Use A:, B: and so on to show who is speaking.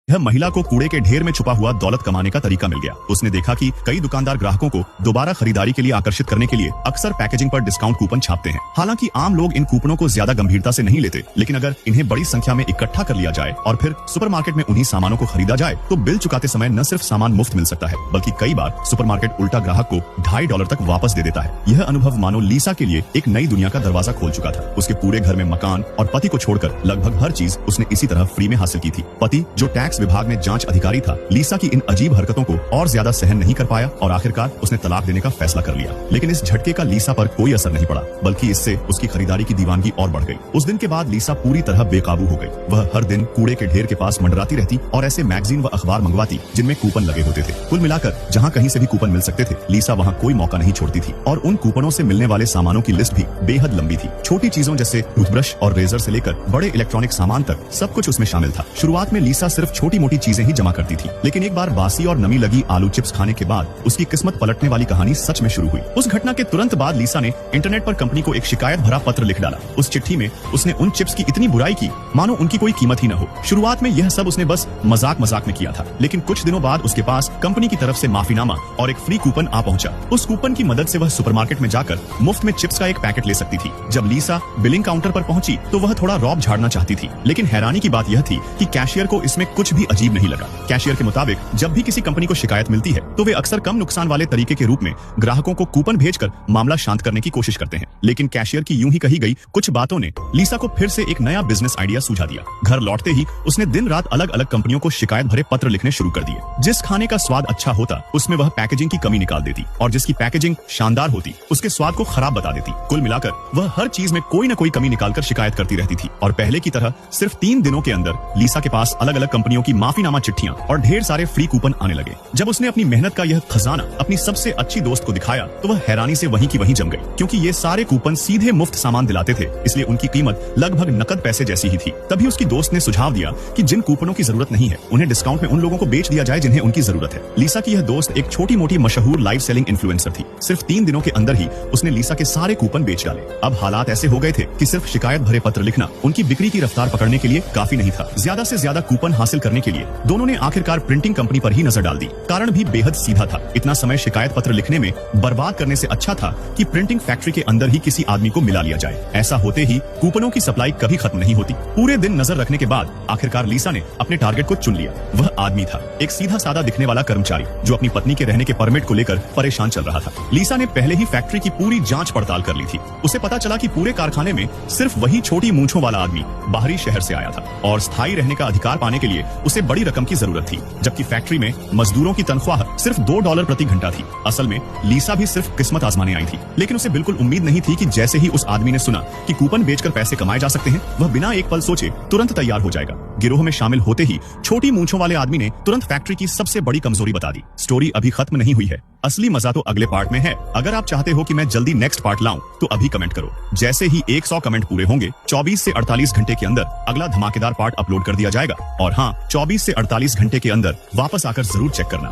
A: यह महिला को कूड़े के ढेर में छुपा हुआ दौलत कमाने का तरीका मिल गया। उसने देखा कि कई दुकानदार ग्राहकों को दोबारा खरीदारी के लिए आकर्षित करने के लिए अक्सर पैकेजिंग पर डिस्काउंट कूपन छापते हैं। हालांकि आम लोग इन कूपनों को ज्यादा गंभीरता से नहीं लेते, लेकिन अगर इन्हें बड़ी संख्या में इकट्ठा कर लिया जाए और फिर सुपरमार्केट में उन्हीं सामानों को खरीदा जाए तो बिल चुकाते समय न सिर्फ सामान मुफ्त मिल सकता है, बल्कि कई बार सुपरमार्केट उल्टा ग्राहक को $2.5 तक वापस दे देता है। यह अनुभव मानो लीसा के लिए एक नई दुनिया का दरवाजा खोल चुका था। उसके पूरे घर में मकान और पति को छोड़कर लगभग हर चीज उसने इसी तरह फ्री में हासिल की थी। पति, जो टैक्स विभाग में जांच अधिकारी था, लीसा की इन अजीब हरकतों को और ज्यादा सहन नहीं कर पाया और आखिरकार उसने तलाक देने का फैसला कर लिया। लेकिन इस झटके का लीसा पर कोई असर नहीं पड़ा, बल्कि इससे उसकी खरीदारी की दीवानगी और बढ़ गई। उस दिन के बाद लीसा पूरी तरह बेकाबू हो गई। वह हर दिन कूड़े के ढेर के पास मंडराती रहती और ऐसे मैगजीन व अखबार मंगवाती जिनमें कूपन लगे होते थे। कुल मिलाकर जहाँ कहीं से भी कूपन मिल सकते थे, लीसा वहाँ कोई मौका नहीं छोड़ती थी और उन कूपनों से मिलने वाले सामानों की लिस्ट भी बेहद लंबी थी। छोटी चीजों जैसे टूथब्रश और रेजर से लेकर बड़े इलेक्ट्रॉनिक सामान तक सब कुछ उसमें शामिल था। शुरुआत में लीसा सिर्फ छोटी मोटी चीजें ही जमा करती थी, लेकिन एक बार बासी और नमी लगी आलू चिप्स खाने के बाद उसकी किस्मत पलटने वाली कहानी सच में शुरू हुई। उस घटना के तुरंत बाद लीसा ने इंटरनेट पर कंपनी को एक शिकायत भरा पत्र लिख डाला। उस चिट्ठी में उसने उन चिप्स की इतनी बुराई की मानो उनकी कोई कीमत ही न हो। शुरुआत में यह सब उसने बस मजाक में किया था, लेकिन कुछ दिनों बाद उसके पास कंपनी की तरफ से माफीनामा और एक फ्री कूपन आ पहुंचा। उस कूपन की मदद से वह सुपरमार्केट में जाकर मुफ्त में चिप्स का एक पैकेट ले सकती थी। जब लीसा बिलिंग काउंटर पर पहुंची तो वह थोड़ा रौब झाड़ना चाहती थी, लेकिन हैरानी की बात यह थी कि कैशियर को इसमें कुछ भी अजीब नहीं लगा। कैशियर के मुताबिक जब भी किसी कंपनी को शिकायत मिलती है तो वे अक्सर कम नुकसान वाले तरीके के रूप में ग्राहकों को कूपन भेजकर मामला शांत करने की कोशिश करते हैं। लेकिन कैशियर की यूं ही कही गई कुछ बातों ने लीसा को फिर से एक नया बिजनेस आइडिया सुझा दिया। घर लौटते ही उसने दिन रात अलग अलग कंपनियों को शिकायत भरे पत्र लिखने शुरू कर दिए। जिस खाने का स्वाद अच्छा होता उसमें वह पैकेजिंग की कमी निकाल देती और जिसकी पैकेजिंग शानदार होती उसके स्वाद को खराब बता देती। कुल मिलाकर वह हर चीज में कोई न कोई कमी निकालकर शिकायत करती रहती थी और पहले की तरह सिर्फ 3 दिनों के अंदर लीसा के पास अलग अलग कंपनियों की माफीनामा चिट्ठियां और ढेर सारे फ्री कूपन आने लगे। जब उसने अपनी मेहनत का यह खजाना अपनी सबसे अच्छी दोस्त को दिखाया तो वह हैरानी से वहीं की वहीं जम गई, क्योंकि ये सारे कूपन सीधे मुफ्त सामान दिलाते थे, इसलिए उनकी कीमत लगभग नकद पैसे जैसी ही थी। तभी उसकी दोस्त ने सुझाव दिया कि जिन कूपनों की जरूरत नहीं है उन्हें डिस्काउंट में उन लोगों को बेच दिया जाए जिन्हें उनकी जरूरत है। लीसा की यह दोस्त एक छोटी मोटी मशहूर लाइव सेलिंग इन्फ्लुएंसर थी। सिर्फ 3 दिनों के अंदर ही उसने लीसा के सारे कूपन बेच डाले। अब हालात ऐसे हो गए थे कि सिर्फ शिकायत भरे पत्र लिखना उनकी बिक्री की रफ्तार पकड़ने के लिए काफी नहीं था। ज्यादा से ज्यादा कूपन हासिल करने के लिए दोनों ने आखिरकार प्रिंटिंग कंपनी पर ही नजर डाल दी। कारण भी बेहद सीधा था। इतना समय शिकायत पत्र लिखने में बर्बाद करने से अच्छा था कि प्रिंटिंग फैक्ट्री के अंदर ही किसी आदमी को मिला लिया जाए। ऐसा होते ही कूपनों की सप्लाई कभी खत्म नहीं होती। पूरे दिन नजर रखने के बाद आखिरकार लीसा ने अपने टारगेट को चुन लिया। वह आदमी था एक सीधा सादा दिखने वाला कर्मचारी जो अपनी पत्नी के रहने के परमिट को लेकर परेशान चल रहा था। लीसा ने पहले ही फैक्ट्री की पूरी जांच पड़ताल कर ली थी। उसे पता चला कि पूरे कारखाने में सिर्फ वही छोटी मूंछों वाला आदमी बाहरी शहर से आया था और स्थायी रहने का अधिकार पाने के लिए उसे बड़ी रकम की जरूरत थी, जबकि फैक्ट्री में मजदूरों की तनख्वाह सिर्फ $2 प्रति घंटा थी। असल में लीसा भी सिर्फ किस्मत आजमाने आई थी, लेकिन उसे बिल्कुल उम्मीद नहीं थी कि जैसे ही उस आदमी ने सुना कि कूपन बेचकर पैसे कमाए जा सकते हैं, वह बिना एक पल सोचे तुरंत तैयार हो जाएगा। गिरोह में शामिल होते ही छोटी मूंछों वाले आदमी ने तुरंत फैक्ट्री की सबसे बड़ी कमजोरी बता दी। स्टोरी अभी खत्म नहीं हुई है, असली मजा तो अगले पार्ट में है। अगर आप चाहते हो कि मैं जल्दी नेक्स्ट पार्ट लाऊं तो अभी कमेंट करो। जैसे ही 100 कमेंट पूरे होंगे 24 से 48 घंटे के अंदर अगला धमाकेदार पार्ट अपलोड कर दिया जाएगा। और हाँ, 24 से 48 घंटे के अंदर वापस आकर जरूर चेक करना।